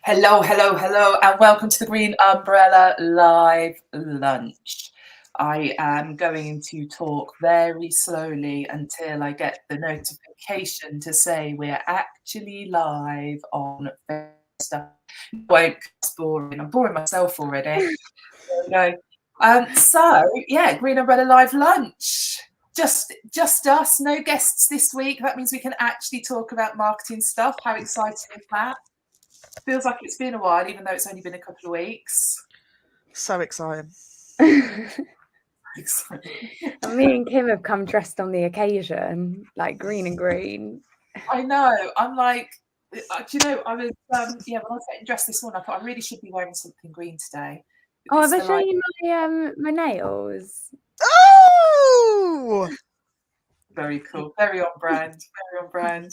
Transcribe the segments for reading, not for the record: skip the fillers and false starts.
Hello, hello, hello, and welcome to the Green Umbrella Live Lunch. I am going to talk very slowly until I get the notification to say we're actually live on Facebook. Won't, it's boring. I'm boring myself already. There we go. Green Umbrella Live Lunch. Just us, no guests this week. That means we can actually talk about marketing stuff. How exciting is that? Feels like it's been a while, even though it's only been a couple of weeks. So exciting. And me and Kim have come dressed on the occasion, like green and green. I know. I'm like, do you know, I was, when I was getting dressed this morning, I thought I really should be wearing something green today. Oh, have I shown you my nails? Oh! Very cool. Very on brand. Very on brand.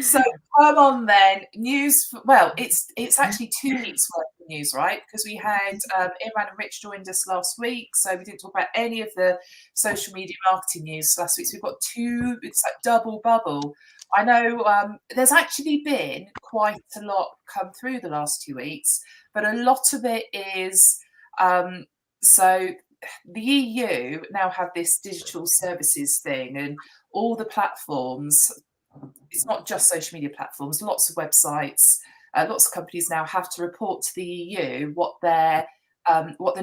So come on then. News. Well, it's actually 2 weeks worth of news, right? Because we had Imran and Rich joined us last week, so we didn't talk about any of the social media marketing news last week. So we've got two. It's like double bubble. I know there's actually been quite a lot come through the last 2 weeks, but a lot of it is so the EU now have this digital services thing, and all the platforms. It's not just social media platforms, lots of websites, lots of companies now have to report to the EU what the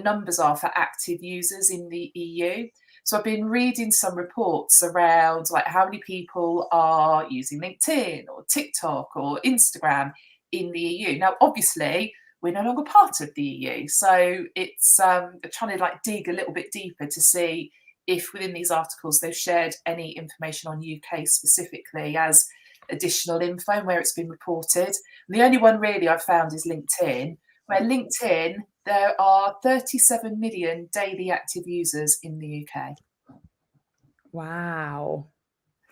numbers are for active users in the EU. So I've been reading some reports around like how many people are using LinkedIn or TikTok or Instagram in the EU. Now, obviously, we're no longer part of the EU, so it's trying to like dig a little bit deeper to see if within these articles they've shared any information on UK specifically as additional info and where it's been reported. And the only one really I've found is LinkedIn, where LinkedIn, there are 37 million daily active users in the UK. Wow.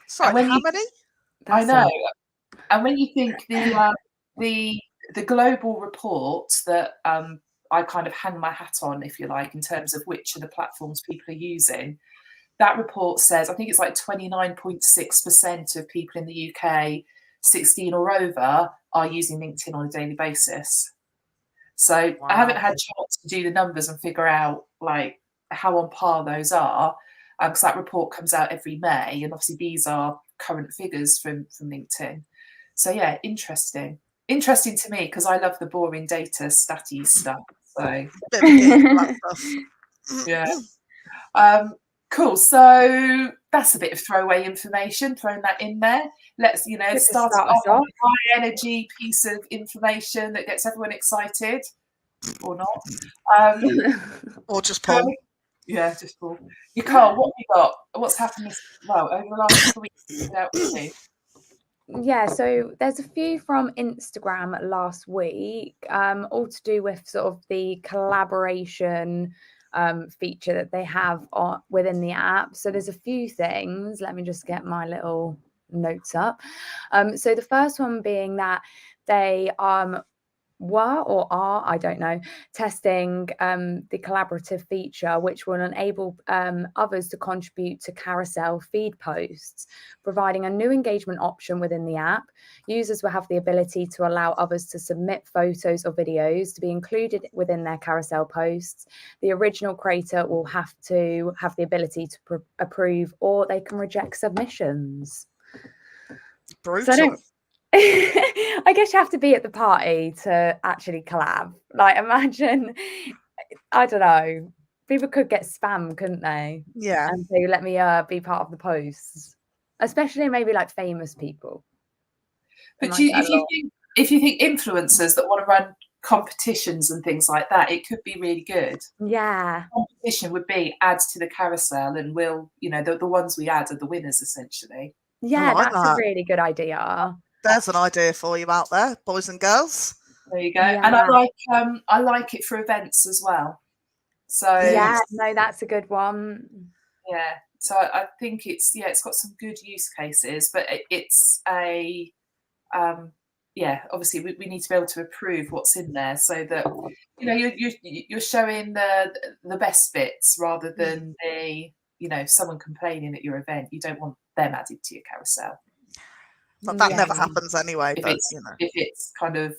Sorry, how many? I know. And when you think the global report that I kind of hang my hat on, if you like, in terms of which of the platforms people are using, that report says, I think it's like 29.6% of people in the UK, 16 or over, are using LinkedIn on a daily basis. So wow. I haven't had a chance to do the numbers and figure out like how on par those are, because that report comes out every May, and obviously these are current figures from LinkedIn. So yeah, interesting to me because I love the boring data statty stuff. So yeah. Cool. So that's a bit of throwaway information, throwing that in there. Let's, start off on a high energy piece of information that gets everyone excited, or not. Or just Paul. Yeah, just Paul. Nicole, what have you got? What's happened over the last couple of weeks? Yeah, so there's a few from Instagram last week, all to do with sort of the collaboration feature that they have within the app. So there's a few things. Let me just get my little notes up. So the first one being that they were or are, I don't know, testing the collaborative feature, which will enable others to contribute to carousel feed posts, providing a new engagement option within the app. Users will have the ability to allow others to submit photos or videos to be included within their carousel posts. The original creator will have to have the ability to approve, or they can reject submissions. Brutal. So I guess you have to be at the party to actually collab. Like, imagine, I don't know, people could get spam, couldn't they? Yeah. And so let me be part of the posts, especially maybe like famous people. But if you think influencers that want to run competitions and things like that, it could be really good. Yeah. Competition would be add to the carousel, and we'll, the ones we add are the winners essentially. Yeah, that's a really good idea. There's an idea for you out there, boys and girls. There you go. Yeah. And I like it for events as well. So yeah, no, that's a good one. Yeah. So I think it's got some good use cases, but it's a obviously we need to be able to approve what's in there so that you're showing the best bits rather than someone complaining at your event. You don't want them added to your carousel. But that never Yeah. happens anyway. if But it's if it's kind of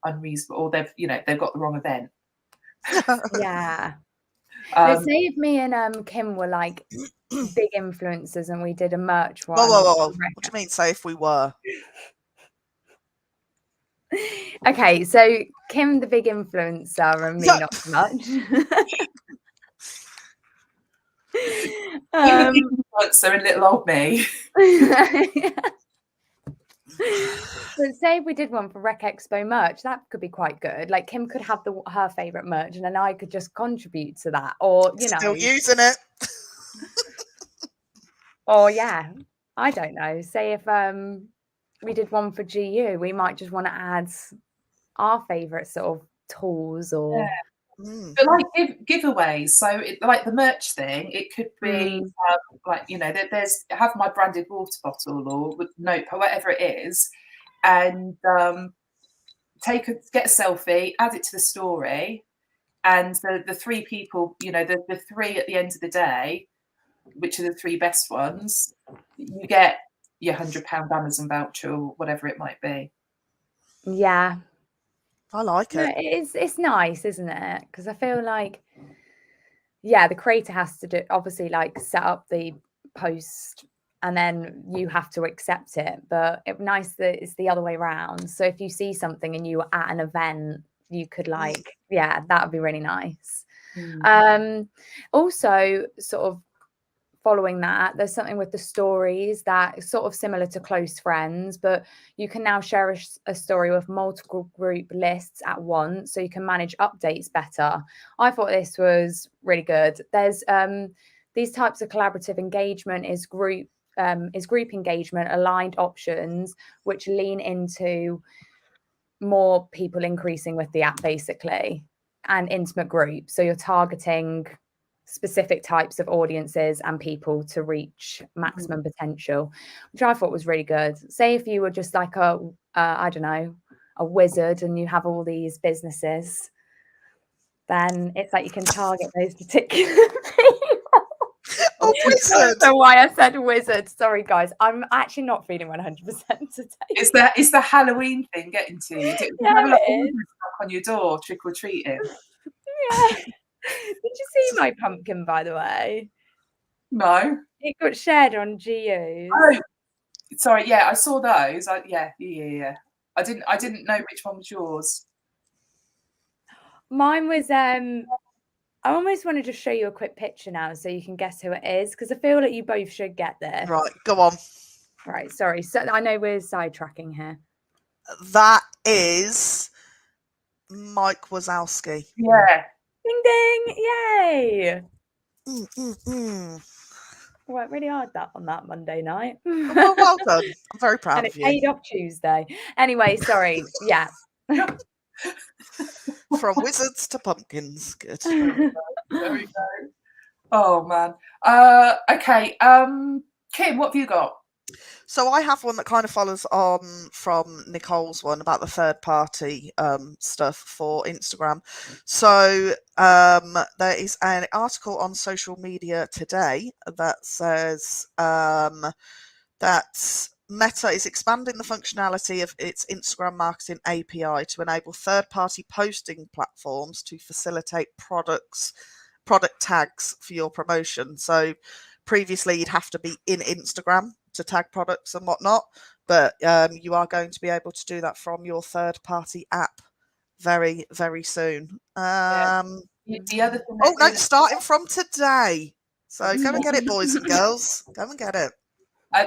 unreasonable, or they've got the wrong event. Yeah. Let's say if me and Kim were like big influencers and we did a merch one. Whoa. What do you mean? Say if we were. Okay, so Kim the big influencer and me not so much. The big influencer and little old me. But say if we did one for Rec Expo merch, that could be quite good. Like Kim could have her favorite merch, and then I could just contribute to that, or Still using it. Or yeah, I don't know. Say if we did one for GU, we might just want to add our favorite sort of tools or. But like giveaways, so like the merch thing, it could be there's have my branded water bottle or with notepad, whatever it is, and get a selfie, add it to the story, and the three people, the three at the end of the day, which are the three best ones, you get your £100 Amazon voucher or whatever it might be. Yeah, I like it. It's nice, isn't it? Because I feel like, the creator has to obviously like set up the post and then you have to accept it. But it's nice that it's the other way around. So if you see something and you were at an event, you could that would be really nice. Also, sort of following that, there's something with the stories that is sort of similar to close friends, but you can now share a story with multiple group lists at once, so you can manage updates better. I thought this was really good. There's these types of collaborative engagement is group engagement aligned options, which lean into more people increasing with the app basically, and intimate groups. So you're targeting specific types of audiences and people to reach maximum potential, which I thought was really good. Say if you were just like a wizard and you have all these businesses, then it's like you can target those particular people. A wizard. So why I said wizard. Sorry, guys. I'm actually not feeling 100% today. It's the Halloween thing getting to you. Do you have a knock on your door, trick or treating? Yeah. Did you see my pumpkin, by the way? No. It got shared on GU. Oh, sorry. Yeah, I saw those. Yeah. I didn't know which one was yours. Mine was I almost wanted to show you a quick picture now so you can guess who it is, because I feel like you both should get this. Right, go on. Right, sorry. So I know we're sidetracking here. That is Mike Wazowski. Yeah. Ding ding! Yay! Worked really hard on that Monday night. Well done. I'm very proud and of it you. paid off Tuesday. Anyway, sorry. Yeah. From wizards to pumpkins. Good. There we go. Oh man. Okay. Kim, what have you got? So I have one that kind of follows on from Nicole's one about the third party stuff for Instagram. So there is an article on social media today that says that Meta is expanding the functionality of its Instagram marketing API to enable third party posting platforms to facilitate product tags for your promotion. So previously you'd have to be in Instagram to tag products and whatnot, but you are going to be able to do that from your third party app very, very soon. The other thing starting from today. So go and get it, boys and girls. Go and get it.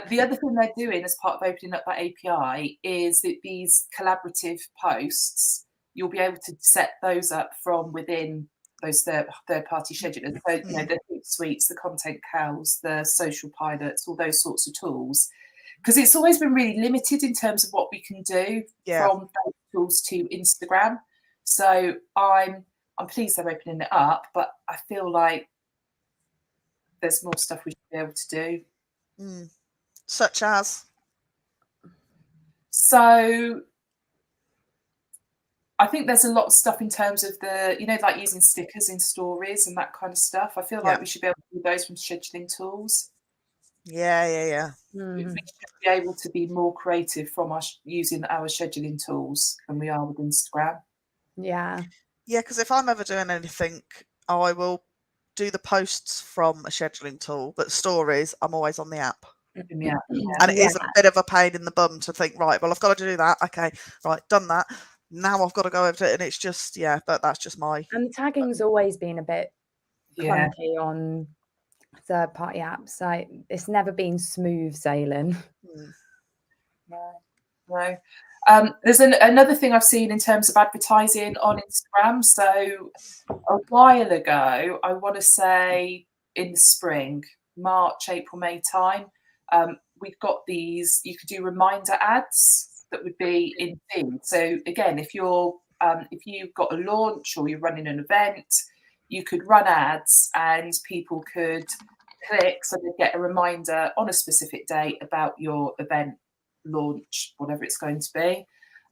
The other thing they're doing as part of opening up that API is that these collaborative posts, you'll be able to set those up from within those third-party schedulers. So, the Hootsuites, the content cows, the social pilots, all those sorts of tools. Because it's always been really limited in terms of what we can do from those tools to Instagram. So I'm pleased they're opening it up, but I feel like there's more stuff we should be able to do. Such as? So I think there's a lot of stuff in terms of the, like using stickers in stories and that kind of stuff. I feel like we should be able to do those from scheduling tools. Yeah. We should be able to be more creative from us using our scheduling tools than we are with Instagram. Yeah. Yeah, because if I'm ever doing anything, I will do the posts from a scheduling tool, but stories, I'm always on the app. Yeah. And it is a bit of a pain in the bum to think, right, well, I've got to do that. Okay, right, done that. Now I've got to go over to it. And it's just, yeah, but that's just my... And the tagging's always been a bit clunky on third-party apps. Like, it's never been smooth sailing. No. There's another thing I've seen in terms of advertising on Instagram. So a while ago, I want to say in the spring, March, April, May time, we've got these, you could do reminder ads that would be in feed. So again, if you've got a launch or you're running an event, you could run ads and people could click, so they'd get a reminder on a specific date about your event, launch, whatever it's going to be.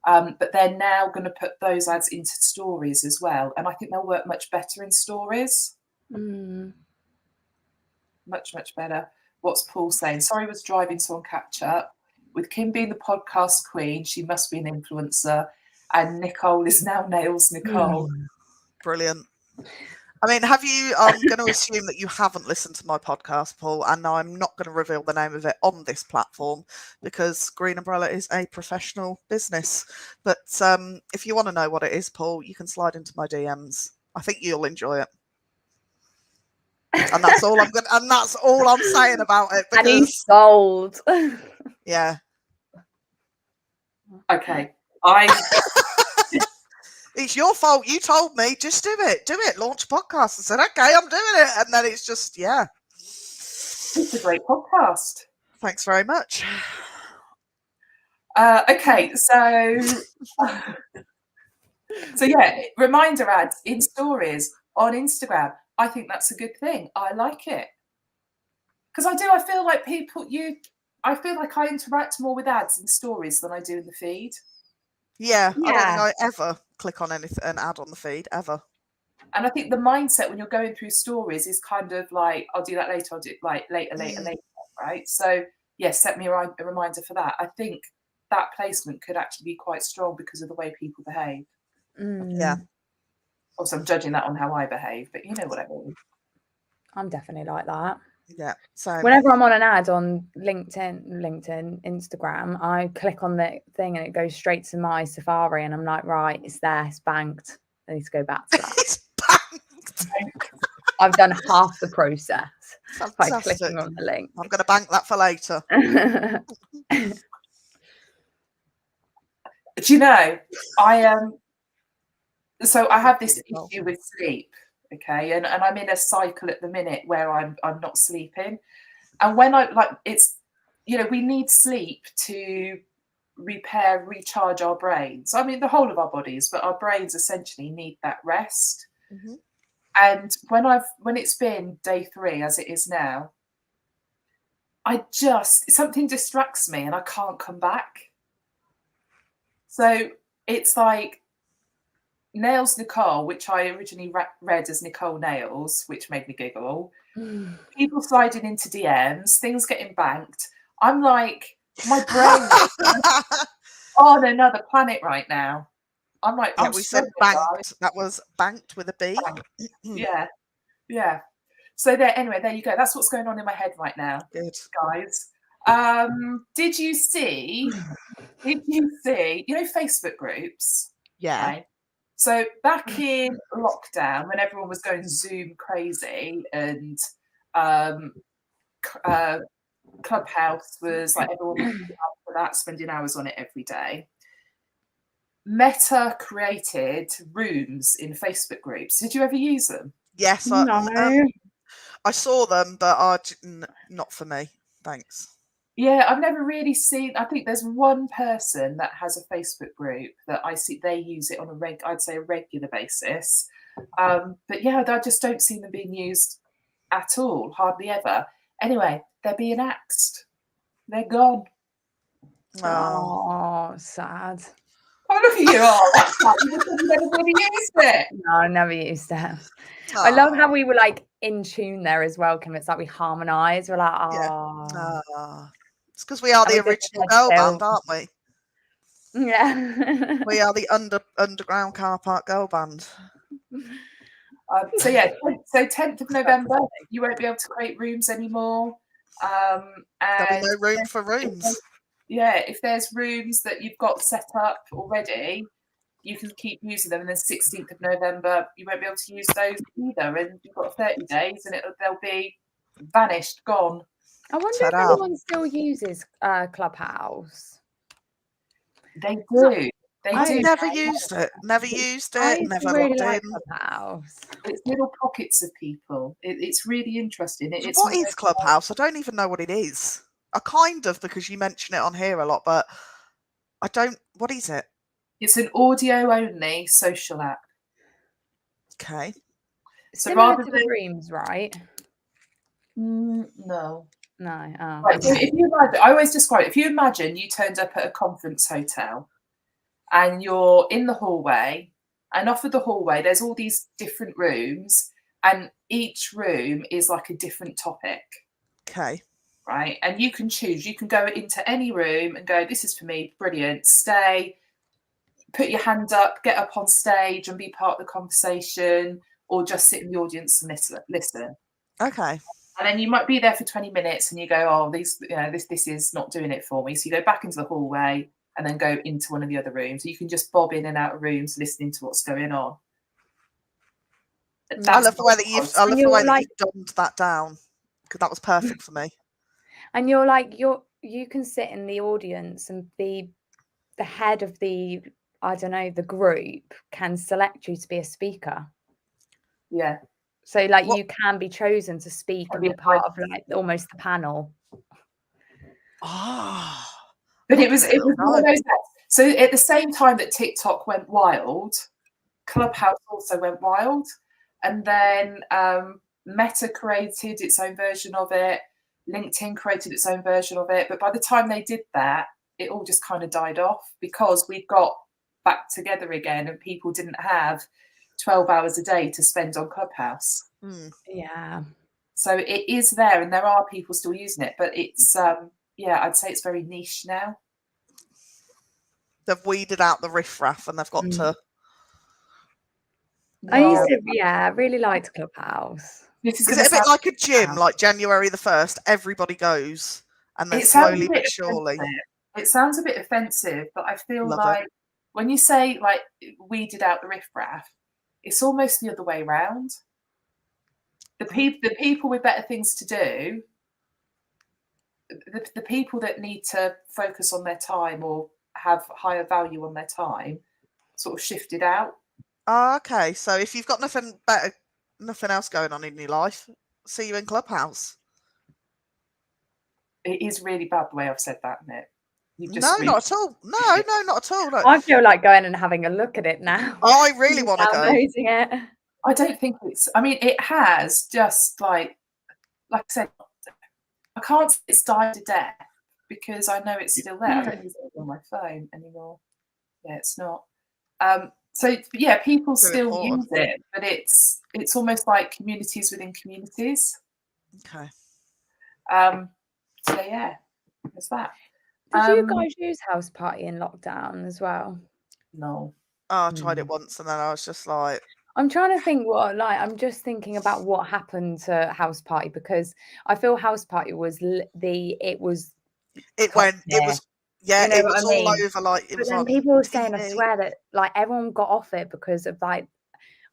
But they're now going to put those ads into stories as well. And I think they'll work much better in stories. Much, much better. What's Paul saying? Sorry, was driving, so on catch up. With Kim being the podcast queen, she must be an influencer. And Nicole is now Nails Nicole. Brilliant. I mean, have you, I'm going to assume that you haven't listened to my podcast, Paul, and I'm not going to reveal the name of it on this platform because Green Umbrella is a professional business. But if you want to know what it is, Paul, you can slide into my DMs. I think you'll enjoy it. And that's all I'm saying about it. And he's sold. Yeah. Okay. It's your fault. You told me, just do it, launch a podcast. I said, okay, I'm doing it. And then it's just, yeah. It's a great podcast. Thanks very much. Okay, so yeah, reminder ads in stories on Instagram. I think that's a good thing. I like it. Because I feel like I feel like I interact more with ads in stories than I do in the feed. Yeah. I don't think I ever click on an ad on the feed, ever. And I think the mindset when you're going through stories is kind of like, I'll do that later, I'll do it like later, right? So, yes, set me a reminder for that. I think that placement could actually be quite strong because of the way people behave. Yeah. Also, I'm judging that on how I behave, but you know what I mean. I'm definitely like that. Yeah. So whenever I'm on an ad on LinkedIn, Instagram, I click on the thing and it goes straight to my Safari, and I'm like, right, it's there, it's banked. I need to go back to that. It's banked. I've done half the process by Fantastic. clicking on the link. I'm going to bank that for later. Do you know, so I have this issue with sleep, okay, and I'm in a cycle at the minute where I'm not sleeping, and when it's, we need sleep to repair, recharge our brains. I mean, the whole of our bodies, but our brains essentially need that rest. Mm-hmm. And when it's been day 3, as it is now, something distracts me and I can't come back. So it's like Nails Nicole, which I originally read as Nicole Nails, which made me giggle. People sliding into DMs, things getting banked. I'm like, my brain is on another planet right now. I'm like, yeah, we said banked. Guys. That was banked with a B. Yeah. So there you go. That's what's going on in my head right now. Good. Guys. Did you see, Facebook groups? Yeah. Right? So back in lockdown, when everyone was going Zoom crazy and Clubhouse was like, everyone was for that, spending hours on it every day. Meta created rooms in Facebook groups. Did you ever use them? Yes, I saw them, but not for me. Thanks. Yeah, I've never really seen. I think there's one person that has a Facebook group that I see they use it on a regular basis. But yeah, I just don't see them being used at all, hardly ever. Anyway, they're being axed. They're gone. Oh, sad. Oh, look at you all. That's like you just never bloody used it. No, I never used it. I love how we were like in tune there as well, Kim. It's like we harmonise. We're like, oh. It's because we are And the we just original had girl Phil. band, aren't we? Yeah. We are the underground car park girl band. So yeah, so 10th of November, you won't be able to create rooms anymore. There'll be And no room for rooms. yeah, if there's rooms that you've got set up already, you can keep using them. And then 16th of November, you won't be able to use those either. And you've got 30 days, and they'll be vanished, gone. I wonder if Ta-da. anyone still uses Clubhouse. They do. They I've do. never used it. Never used I it. used to Never really logged like in. Clubhouse. It's little pockets of people. It's really interesting. So It's what is Clubhouse? I don't even know what it is. I kind of, because you mention it on here a lot, but I don't. What is it? It's an audio only social app. Okay. So Similar rather to than Rooms, right? no. No. Oh. Right, so if you imagine, I always describe it. If you imagine you turned up at a conference hotel and you're in the hallway, and off of the hallway there's all these different rooms, and each room is like a different topic. Okay. Right, and you can choose. You can go into any room and go, "This is for me, brilliant." Stay, put your hand up, get up on stage, and be part of the conversation, or just sit in the audience and listen. Okay. And then you might be there for 20 minutes and you go, oh, this is not doing it for me. So you go back into the hallway and then go into one of the other rooms. So you can just bob in and out of rooms listening to what's going on. I love the way that you've dumbed that down, because that was perfect for me. And you're like, you can sit in the audience and be the head of the, I don't know, the group can select you to be a speaker. Yeah. So like you can be chosen to speak and be part of like almost the panel. Oh. But it was one of those. So at the same time that TikTok went wild, Clubhouse also went wild. And then Meta created its own version of it. LinkedIn created its own version of it. But by the time they did that, it all just kind of died off because we got back together again and people didn't have 12 hours a day to spend on Clubhouse. Yeah. So it is there and there are people still using it, but it's, I'd say it's very niche now. They've weeded out the riffraff and they've got to... I really liked Clubhouse. Is it a bit like a gym, like January the 1st, everybody goes and then slowly but surely... It sounds a bit offensive, but I feel when you say like weeded out the riffraff, it's almost the other way around. The people with better things to do, the people that need to focus on their time or have higher value on their time, sort of shifted out. Oh, okay. So if you've got nothing else going on in your life, see you in Clubhouse. It is really bad the way I've said that, isn't it? Not at all. No, not at all. No. I feel like going and having a look at it now. I really want to go. Downloading it. I don't think it's. I mean, it has just like I said, I can't say it's died to death because I know it's still there. I don't use it on my phone anymore. Yeah, it's not. So yeah, people still use it, but it's almost like communities within communities. Okay. So yeah, there's that. Did you guys use House Party in lockdown as well? No. Oh, I tried it once and then I was just like... I'm trying to think I'm just thinking about what happened to House Party because I feel House Party was all over like it was on people were saying TV. I swear that like everyone got off it because of like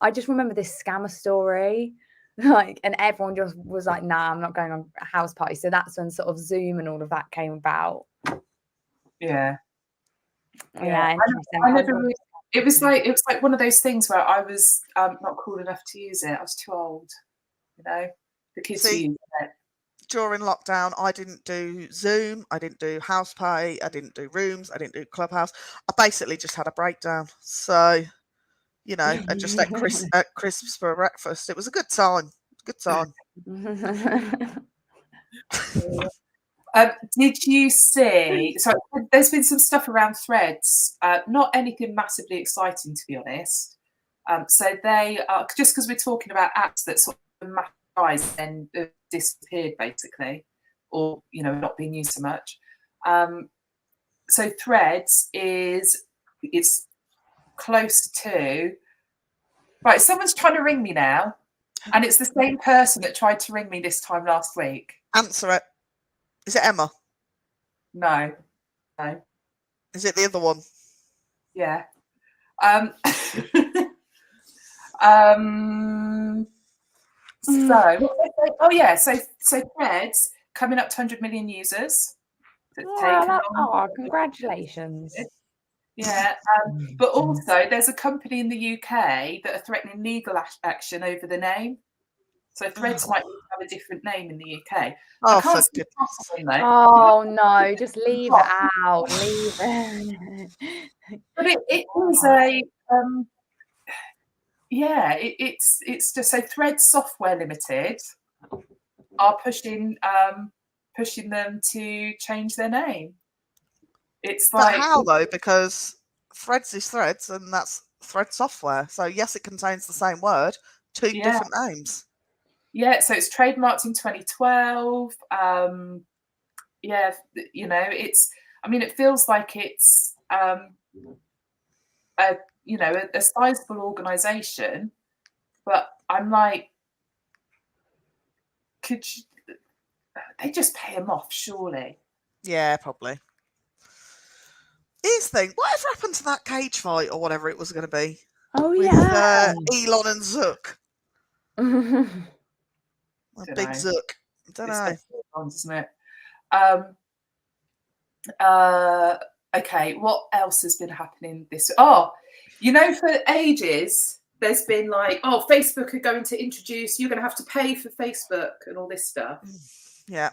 I just remember this scammer story like and everyone just was like nah, I'm not going on a House Party. So that's when sort of Zoom and all of that came about. Yeah. I never really, it was like one of those things where I was not cool enough to use it. I was too old, the kids were using it. During lockdown, I didn't do Zoom, I didn't do House Party, I didn't do Rooms, I didn't do Clubhouse. I basically just had a breakdown. So, I just ate crisps for breakfast. It was a good time. Did you see? So there's been some stuff around Threads. Not anything massively exciting, to be honest. So they are, just because we're talking about apps that sort of mass and disappeared basically, or not being used so much. So Threads it's close to right. Someone's trying to ring me now, and it's the same person that tried to ring me this time last week. Answer it. Is it Emma? No. Is it the other one? Yeah. So Threads coming up to 100 million users. Congratulations. Yeah, but also there's a company in the UK that are threatening legal action over the name. So Threads might have a different name in the UK. Oh, I can't for see goodness. Oh no, just leave it out. Leave it. But it is it's just so Threads Software Limited are pushing them to change their name. It's But how though? Because Threads is Threads, and that's Thread software. So yes, it contains the same word, two different names. Yeah, so it's trademarked in 2012. It's. I mean, it feels like it's a sizable organisation, but I'm like, they just pay them off, surely? Yeah, probably. Here's the thing: whatever happened to that cage fight or whatever it was going to be? Oh with, yeah, Elon and Zuck. Big know. Zuck. I don't know. Isn't it? Okay, what else has been happening this? Oh, for ages there's been like, oh, Facebook are going to introduce, you're going to have to pay for Facebook and all this stuff. Yeah.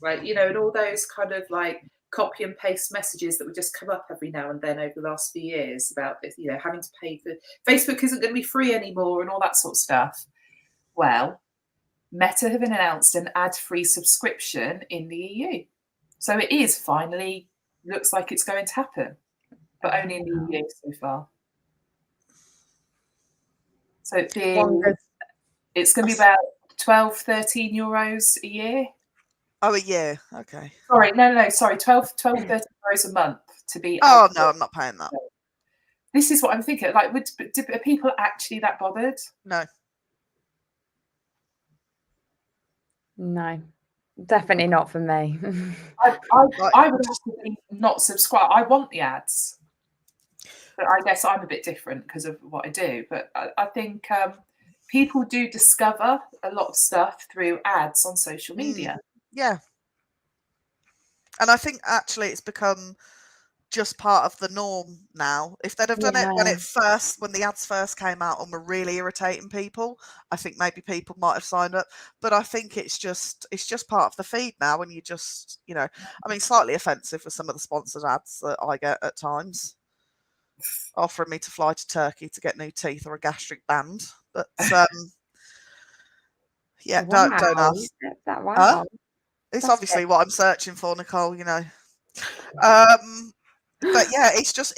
Right, and all those kind of like copy and paste messages that would just come up every now and then over the last few years about this, having to pay for Facebook isn't going to be free anymore and all that sort of stuff. Well, Meta have announced an ad-free subscription in the EU. So it is finally looks like it's going to happen, but only in the EU so far. So it's going to be about 12, 13 euros a year. Oh, a year. Okay. Sorry, no. Sorry, 12, 13 euros a month to be. Oh no, I'm not paying that. This is what I'm thinking. Like, are people actually that bothered? No. No, definitely not for me. I would actually not subscribe. I want the ads, but I guess I'm a bit different because of what I do. But I think people do discover a lot of stuff through ads on social media. Yeah. And I think actually it's become just part of the norm now. If they'd have done it when the ads first came out and were really irritating people, I think maybe people might have signed up. But I think it's just part of the feed now, and you just, I mean, slightly offensive with some of the sponsored ads that I get at times, offering me to fly to Turkey to get new teeth or a gastric band. But yeah, don't ask. Wow. It's obviously what I'm searching for, Nicole. But yeah, it's just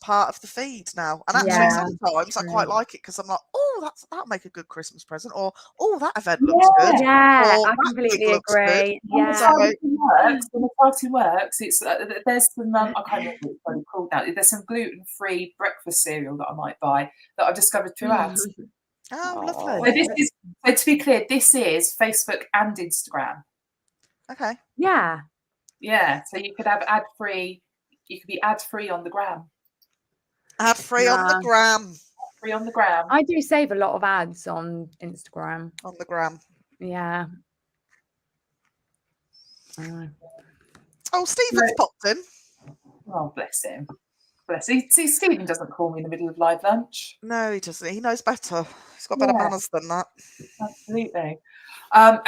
part of the feed now. And actually, sometimes I quite like it because I'm like, oh, that'll make a good Christmas present, or oh, that event looks good. Yeah, or I completely agree. When the party works, it's there's some I can't remember what it's bloody called now. There's some gluten-free breakfast cereal that I might buy that I've discovered through ads. Oh, lovely. So to be clear, this is Facebook and Instagram. Okay. Yeah. Yeah. So you could have ad-free. You could be ad-free on the gram. Ad-free on the gram. Free on the gram. I do save a lot of ads on Instagram. On the gram. Yeah. Oh, Stephen's popped in. Oh, bless him. See, Stephen doesn't call me in the middle of live lunch. No, he doesn't. He knows better. He's got better manners than that. Absolutely.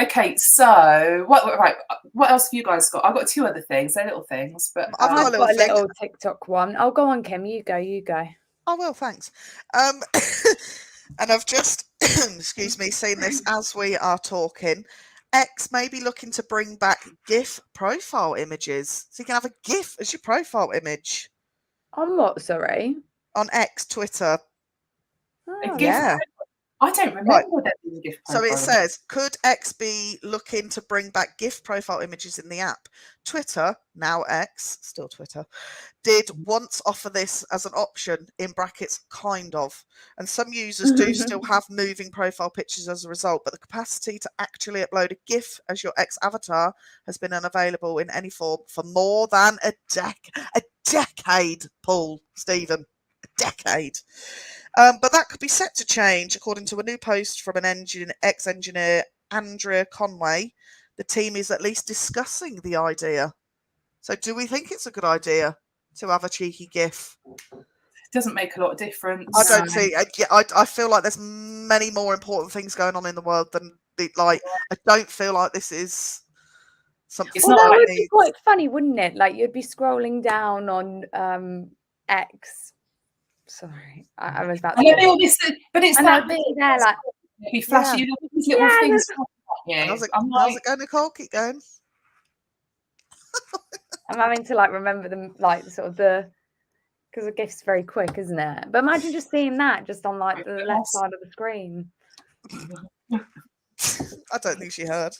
Okay, so what else have you guys got? I've got two other things. They're little things, but I've got a little TikTok one. Oh, go on, Kim. You go. Oh, well, thanks. And I've just, excuse me, seen this as we are talking. X may be looking to bring back GIF profile images. So you can have a GIF as your profile image On what, sorry? on X, Twitter. A Oh, GIF Yeah. I don't remember there being a GIF So it profile. says, could X be looking to bring back GIF profile images in the app? Twitter, now X, still Twitter, did once offer this as an option, in brackets, kind of. And some users do still have moving profile pictures as a result, but the capacity to actually upload a GIF as your X avatar has been unavailable in any form for more than a decade, Paul, Stephen, a decade. But that could be set to change, according to a new post from an ex-engineer, Andrea Conway. The team is at least discussing the idea. So do we think it's a good idea to have a cheeky GIF? It doesn't make a lot of difference. I don't see. I feel like there's many more important things going on in the world than I don't feel like this is something. It's well, not that like would be quite funny, wouldn't it? Like you'd be scrolling down on X. Sorry, I was about to. And all this, but it's and that they'll be there like be flashy. You know, these little things. How's it going, Nicole? Keep going. I'm having to like remember them, like sort of because the GIF's very quick, isn't it? But imagine just seeing that just on like the left side of the screen. I don't think she heard.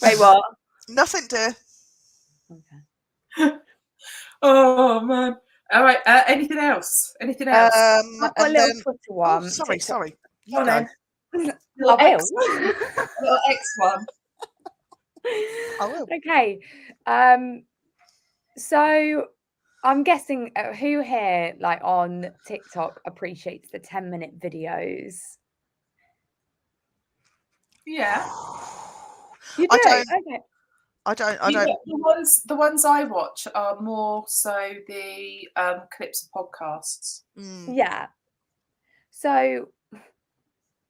Wait, what? Nothing, dear. Okay. Oh man! All right. Anything else? Anything else? I've got a little Twitter one. Oh, sorry. You go. Little X. Little X one. I will. Okay. So I'm guessing who here, like on TikTok, appreciates the 10-minute videos? Yeah. You do? I don't. The ones I watch are more so the clips of podcasts. Yeah. So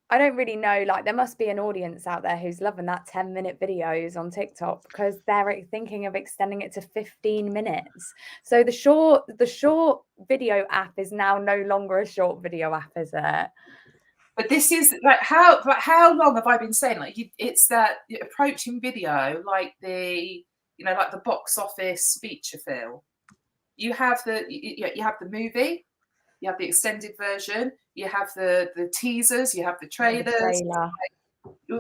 I don't really know, like there must be an audience out there who's loving that 10-minute videos on TikTok because they're thinking of extending it to 15 minutes. So the short video app is now no longer a short video app, is it? But this is like how long have I been saying it's that approaching video like the like the box office feature film. You have the movie, you have the extended version, you have the teasers, you have the trailers.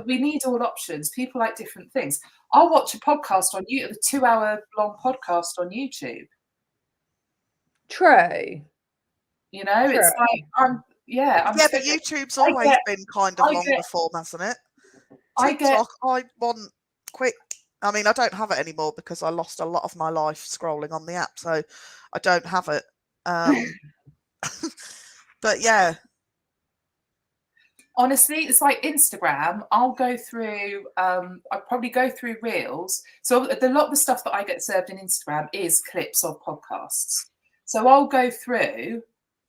We need all options. People like different things. I'll watch a podcast on YouTube, a 2-hour long podcast on YouTube. True. It's like but YouTube's always been kind of longer form, hasn't it? TikTok, I want quick. I mean, I don't have it anymore because I lost a lot of my life scrolling on the app, so I don't have it. But yeah. Honestly, it's like Instagram. I'll go through, I'll probably go through Reels. So a lot of the stuff that I get served in Instagram is clips of podcasts. So I'll go through,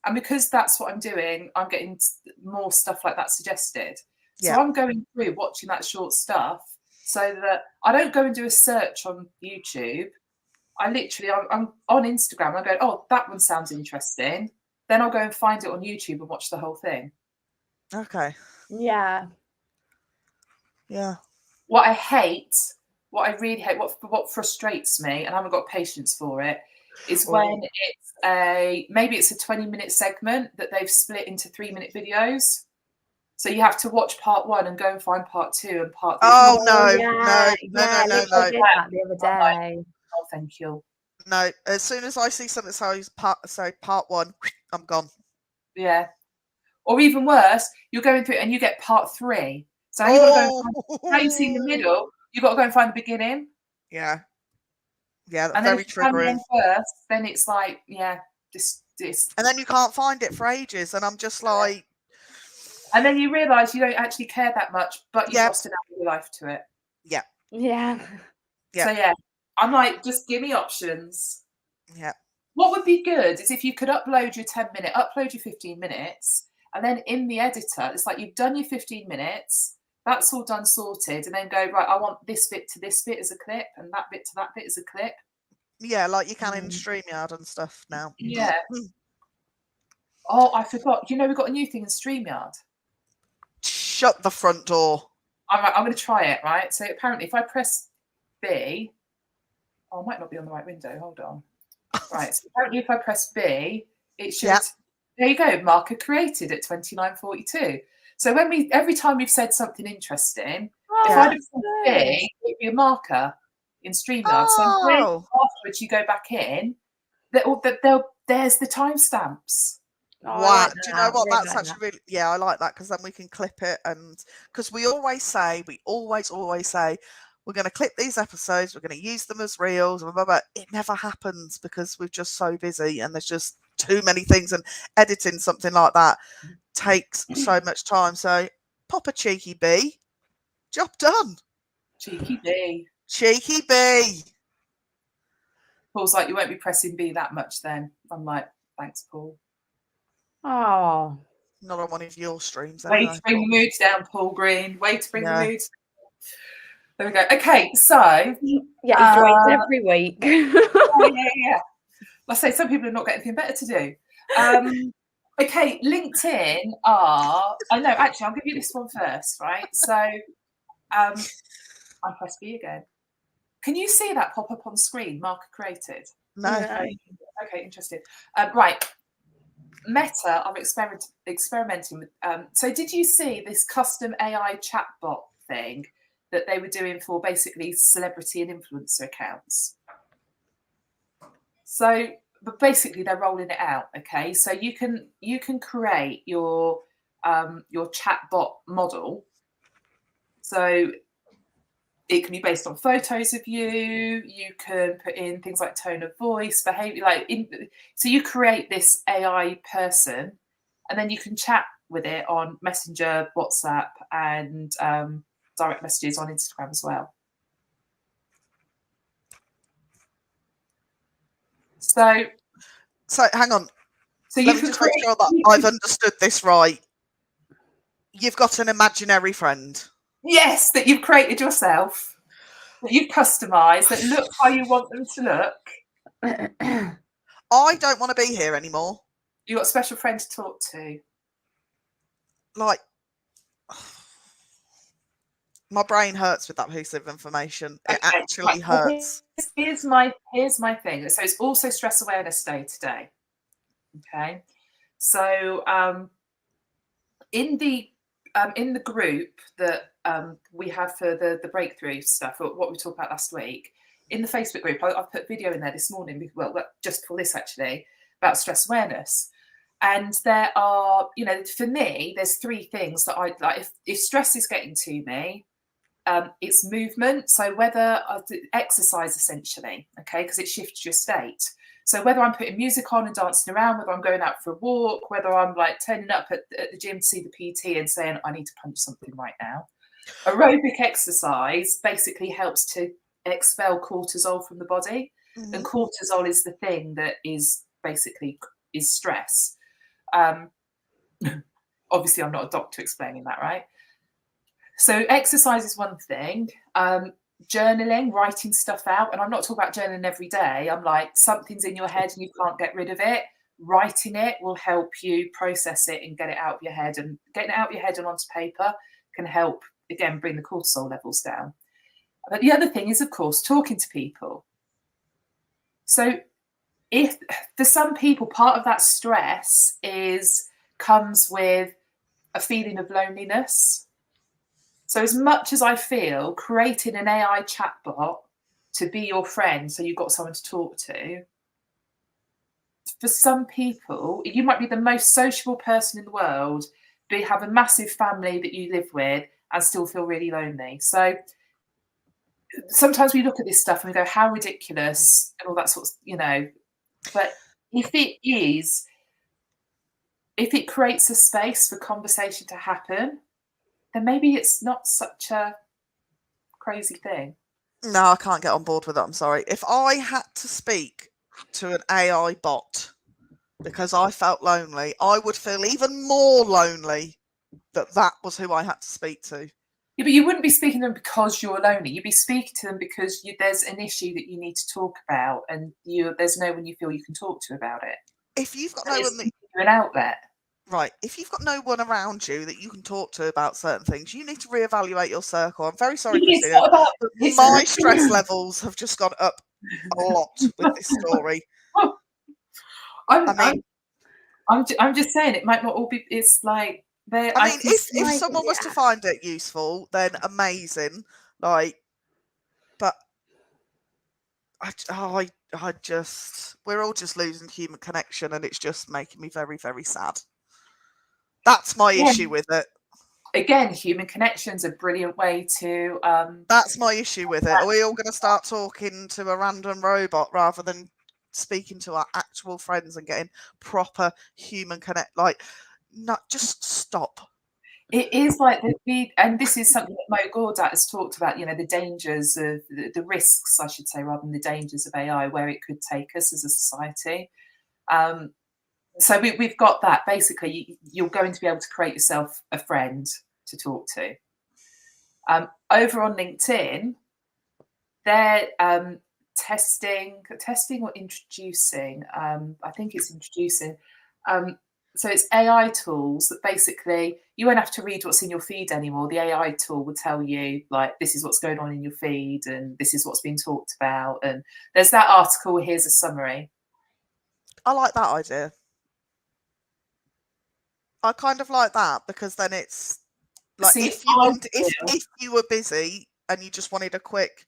and because that's what I'm doing, I'm getting more stuff like that suggested. So I'm going through watching that short stuff so that I don't go and do a search on YouTube. I'm on Instagram. I go, oh, that one sounds interesting. Then I'll go and find it on YouTube and watch the whole thing. Okay. Yeah. What I really hate, what frustrates me, and I haven't got patience for it, is when maybe it's a 20-minute segment that they've split into 3-minute videos. So you have to watch part 1 and go and find part 2 and part 3. No. I did that the other day. Oh, thank you. No, as soon as I see something say part 1, I'm gone. Yeah. Or even worse, you're going through and you get part 3. So you've got to go and find the middle. You've got to go and find the beginning. Yeah. Yeah, that's and very triggering. First, then it's like, this. And then you can't find it for ages, and I'm just like. And then you realise you don't actually care that much, but you've lost an hour of your life to it. Yeah. Yeah. So I'm like, just give me options. Yeah. What would be good is if you could upload your 10-minute, upload your 15 minutes, and then in the editor, it's like you've done your 15 minutes, that's all done, sorted, and then go, right, I want this bit to this bit as a clip, and that bit to that bit as a clip. Yeah, like you can in StreamYard and stuff now. Yeah. Oh, I forgot. We've got a new thing in StreamYard. Shut the front door. I'm going to try it, right? So apparently if I press B, I might not be on the right window. Hold on. Right. So apparently if I press B, it should, Yep. there you go, marker created at 29:42. So every time we've said something interesting, if Yeah. I press B, it'd be a marker in StreamYard. So when afterwards you go back in, there's the timestamps. Wow. Do you know what? That's actually really, yeah, I like that, because then we can clip it. And because we always say, we're going to clip these episodes, we're going to use them as reels, blah, blah, blah. It never happens because we're just so busy and there's just too many things, and editing something like that takes so much time. So pop a cheeky B, job done. Cheeky B. Cheeky B. Paul's like, you won't be pressing B that much then. I'm like, thanks, Paul. Oh, Not on one of your streams. Way Anyway. to bring the mood down, Paul Green. Way to bring the Yeah. mood. There we go. Okay, so yeah, he joins every week. yeah. I say some people have not got anything better to do. Okay, LinkedIn are. I know. Actually, I'll give you this one first, right? So, I press B again. Can you see that pop up on screen? Marker created. No. Okay, interesting. Right. Meta are experimenting with. So, did you see this custom AI chatbot thing that they were doing for basically celebrity and influencer accounts? So, but basically, they're rolling it out. Okay, so you can create your chatbot model. So it can be based on photos of you. You can put in things like tone of voice, behavior, so you create this AI person, and then you can chat with it on Messenger, WhatsApp, and direct messages on Instagram as well. So hang on. So let me just make sure that I've understood this right. You've got an imaginary friend. Yes, that you've created yourself, that you've customised, that look how you want them to look. I don't want to be here anymore. You've got a special friend to talk to. Like, my brain hurts with that piece of information. It actually hurts. Here's my thing. So it's also Stress Awareness Day today. Okay, so in the group that we have for the breakthrough stuff, or what we talked about last week, in the Facebook group, I've put a video in there this morning, well, just for this actually, about stress awareness. And there are, for me, there's three things that I like. If stress is getting to me, it's movement. So whether I do exercise, essentially, okay, because it shifts your state. So whether I'm putting music on and dancing around, whether I'm going out for a walk, whether I'm like turning up at the gym to see the PT and saying, I need to punch something right now. Aerobic exercise basically helps to expel cortisol from the body. Mm-hmm. And cortisol is the thing that is basically is stress. Obviously, I'm not a doctor explaining that, right? So exercise is one thing. Journaling, writing stuff out, and I'm not talking about journaling every day. I'm like, something's in your head and you can't get rid of it. Writing it will help you process it and get it out of your head, and getting it out of your head and onto paper can help, again, bring the cortisol levels down. But the other thing is, of course, talking to people. So if for some people, part of that stress comes with a feeling of loneliness. So as much as I feel creating an AI chatbot to be your friend, so you've got someone to talk to, for some people, you might be the most sociable person in the world, but you have a massive family that you live with and still feel really lonely. So sometimes we look at this stuff and we go, how ridiculous, and all that sort of, but if it creates a space for conversation to happen, then maybe it's not such a crazy thing. No, I can't get on board with that. I'm sorry. If I had to speak to an AI bot because I felt lonely, I would feel even more lonely that was who I had to speak to. Yeah, but you wouldn't be speaking to them because you're lonely. You'd be speaking to them because there's an issue that you need to talk about, and there's no one you feel you can talk to about it. If you've got no one, an outlet. right, if you've got no one around you that you can talk to about certain things, you need to reevaluate your circle. I'm very sorry, It's Christina, not about but it's my stress levels have just gone up a lot with this story. I'm, I mean, I'm just saying it might not all be. It's like they. I mean, can if see- someone was to find it useful, then amazing. Like, but I just, we're all just losing human connection, and it's just making me very, very sad. That's my issue with it. again, human connection's a brilliant way to. That's my issue with it. Are we all going to start talking to a random robot rather than speaking to our actual friends and getting proper human connect? Like, not just stop. It is like and this is something that Mo Gawdat has talked about. You know, the dangers of the risks, I should say, rather than the dangers of AI, where it could take us as a society. So we've got that. Basically, you're going to be able to create yourself a friend to talk to. Over on LinkedIn, they're testing or introducing. I think it's introducing. So it's AI tools that basically you won't have to read what's in your feed anymore. The AI tool will tell you, like, this is what's going on in your feed and this is what's being talked about. And there's that article. Here's a summary. I like that idea. I kind of like that, because then it's like, See, if you were busy and you just wanted a quick.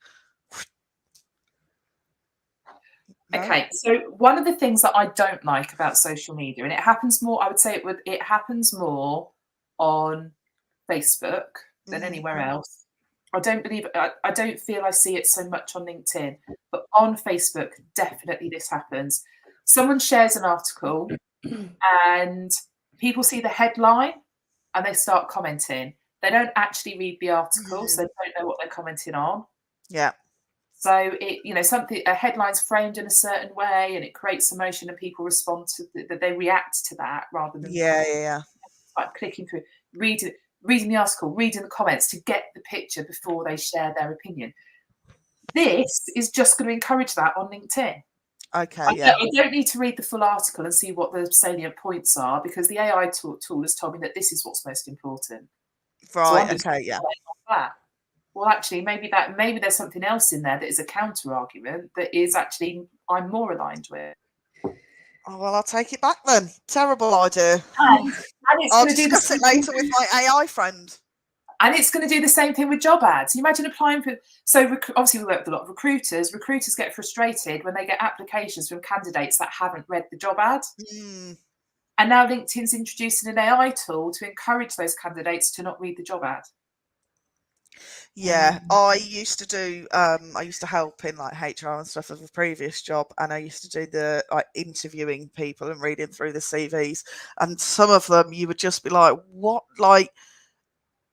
No? Okay, so one of the things that I don't like about social media, and it happens more, I would say it happens more on Facebook than anywhere else. I don't feel I see it so much on LinkedIn, but on Facebook, definitely this happens. Someone shares an article and people see the headline and they start commenting. They don't actually read the article, so they don't know what they're commenting on. Yeah. So a headline's framed in a certain way and it creates emotion and people respond to that, they react to that rather than like clicking through, reading the article, reading the comments to get the picture before they share their opinion. This is just going to encourage that on LinkedIn. Okay, I don't need to read the full article and see what the salient points are, because the AI tool has told me that this is what's most important. Right, So okay, yeah. that. Well, actually, maybe there's something else in there that is a counter argument that is actually I'm more aligned with. Oh, well, I'll take it back then. Terrible idea. And it's I'll going to do discuss it later with my AI friend. And it's going to do the same thing with job ads. You imagine applying for. So obviously, we work with a lot of recruiters. Recruiters get frustrated when they get applications from candidates that haven't read the job ad. And now LinkedIn's introducing an AI tool to encourage those candidates to not read the job ad. Yeah, I used to help in like HR and stuff of a previous job, and I used to do the like interviewing people and reading through the CVs, and some of them you would just be like, what? Like,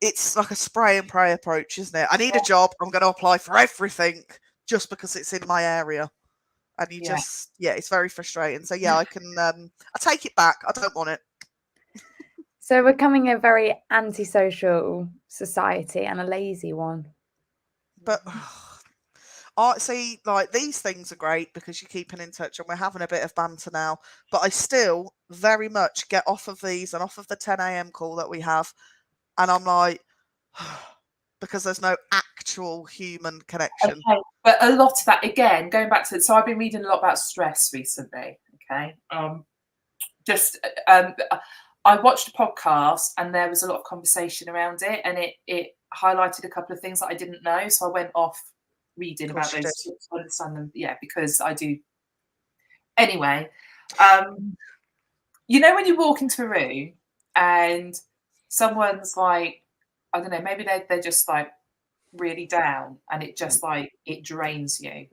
it's like a spray and pray approach, isn't it? I need a job, I'm going to apply for everything just because it's in my area. And you just, it's very frustrating. So yeah, I take it back. I don't want it. So we're becoming a very antisocial society and a lazy one. But I see, like, these things are great because you're keeping in touch and we're having a bit of banter now. But I still very much get off of these and off of the 10 a.m. call that we have. And I'm like, because there's no actual human connection. Okay. But a lot of that, again, going back to, so I've been reading a lot about stress recently. Okay. I watched a podcast and there was a lot of conversation around it, and it highlighted a couple of things that I didn't know. So I went off reading about those to understand them. Yeah, because I do. Anyway, you know, when you walk into a room and someone's like, I don't know, maybe they're just like really down, and it just like it drains you.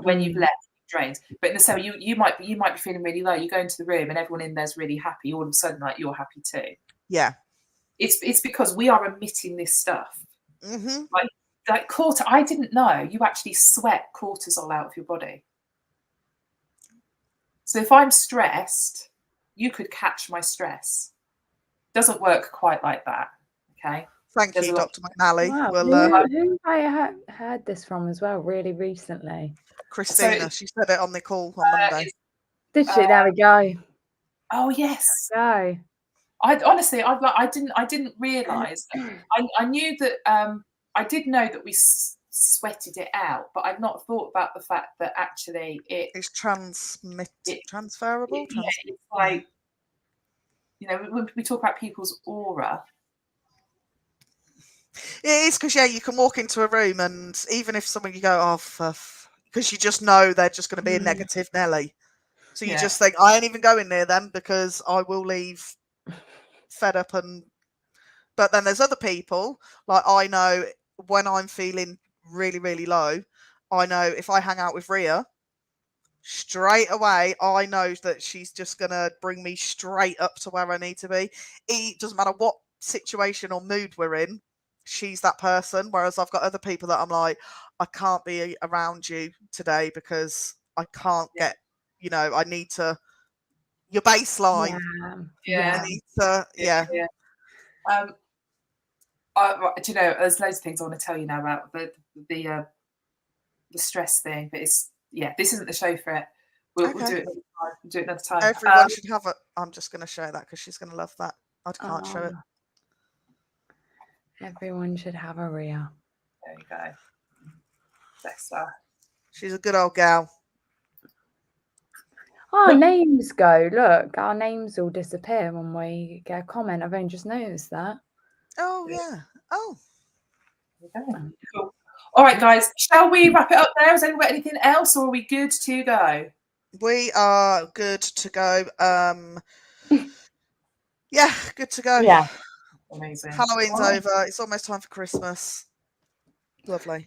When you've left, it drains. But in the same, you might be feeling really low. You go into the room and everyone in there's really happy. All of a sudden, like, you're happy too. Yeah, it's because we are emitting this stuff. Like cortisol. I didn't know you actually sweat cortisol out of your body. So if I'm stressed, you could catch my stress. Doesn't work quite like that. Okay. Thank you, Dr. McNally. Wow. Well, who I heard this from as well, really recently. Christina, she said it on the call on Monday. Did she? There we go. Oh yes. There we go. honestly, I didn't realise. I knew that. I did know that we sweated it out, but I've not thought about the fact that actually it's transferable. Yeah, it's like, you know, when we talk about people's aura. It is, because you can walk into a room and even if someone you go because you just know they're just going to be a negative Nelly, so you just think I ain't even going near them because I will leave fed up. But then there's other people, like I know when I'm feeling really, really low, I know if I hang out with Rhea, straight away I know that she's just going to bring me straight up to where I need to be. It doesn't matter what situation or mood we're in, she's that person. Whereas I've got other people that I'm like, I can't be around you today because I can't get, I need to, your baseline. Yeah. I need to, do you know, there's loads of things I want to tell you now about the stress thing, but this isn't the show for it. We'll do it another time. We'll do it another time. Everyone should have it. I'm just going to show that because she's going to love that. I can't show it. Everyone should have a Rhea. There you go. Bless her. She's a good old gal. Our names go. Look, our names all disappear when we get a comment. I've only just noticed that. Oh, yeah. Oh. Okay. Cool. All right, guys. Shall we wrap it up there? Has anyone got anything else, or are we good to go? We are good to go. Yeah, good to go. Yeah. Amazing. Halloween's over. It's almost time for Christmas. Lovely.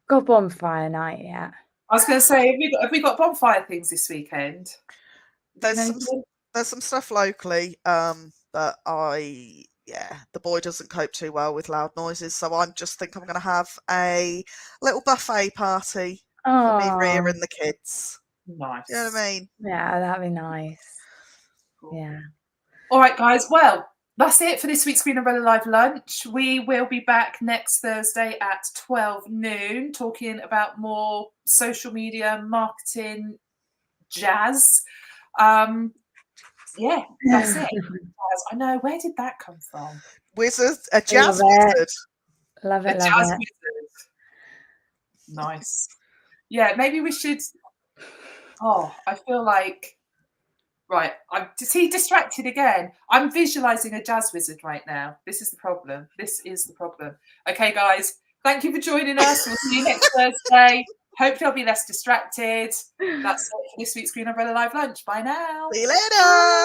Got bonfire night yet? I was going to say, have we got bonfire things this weekend? There's some stuff locally, but the boy doesn't cope too well with loud noises, so I just think I'm going to have a little buffet party for me, Rhea, and the kids. Nice. You know what I mean? Yeah, that'd be nice. Cool. Yeah. All right, guys. Well, that's it for this week's Green Umbrella Live Lunch. We will be back next Thursday at 12 noon talking about more social media marketing jazz. Yeah, that's it. I know. Where did that come from? Wizard, a jazz wizard. Love it. A jazz wizard. Nice. Yeah, maybe we should. Oh, I feel like. Right, is he distracted again? I'm visualizing a jazz wizard right now. This is the problem. Okay, guys, thank you for joining us. We'll see you next Thursday. Hopefully I'll be less distracted. That's it for this week's Green Umbrella Live Lunch. Bye now. See you later.